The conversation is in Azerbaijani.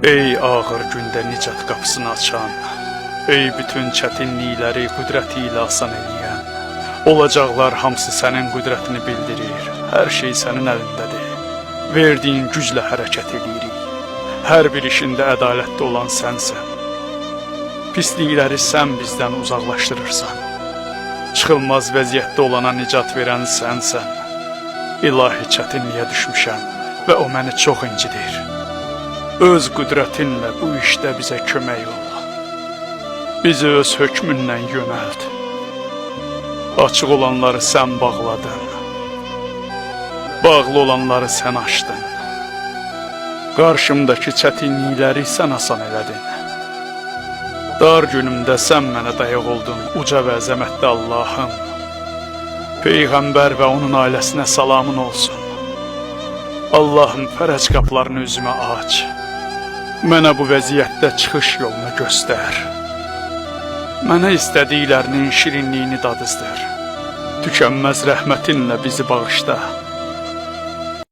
Ey ağır gündə nicat qapısını açan, ey bütün çətinlikləri qüdrəti ilə asan eləyən, olacaqlar hamısı sənin qüdrətini bildirir, hər şey sənin əlindədir, verdiyin güclə hərəkət edirik, hər bir işində ədalətli olan sənsən, pislikləri sən bizdən uzaqlaşdırırsan, çıxılmaz vəziyyətdə olana nicat verən sənsən, ilahi çətinliyə düşmüşəm və o məni çox incidir. Öz qüdrətinlə bu işdə bizə kömək ol. Bizi öz hökmündən yönəld. Açıq olanları sən bağladın. Bağlı olanları sən açdın. Qarşımdakı çətinlikləri sən asan elədin. Dar günümdə sən mənə dayaq oldun, uca və əzəmətli Allahım. Peyğəmbər və onun ailəsinə salamın olsun. Allahım, fərəc qapılarını üzümə aç. Mənə bu vəziyyətdə çıxış yolunu göstər. Mənə istədiklərinin şirinliyini dadızdır. Tükənməz rəhmətinlə bizi bağışla.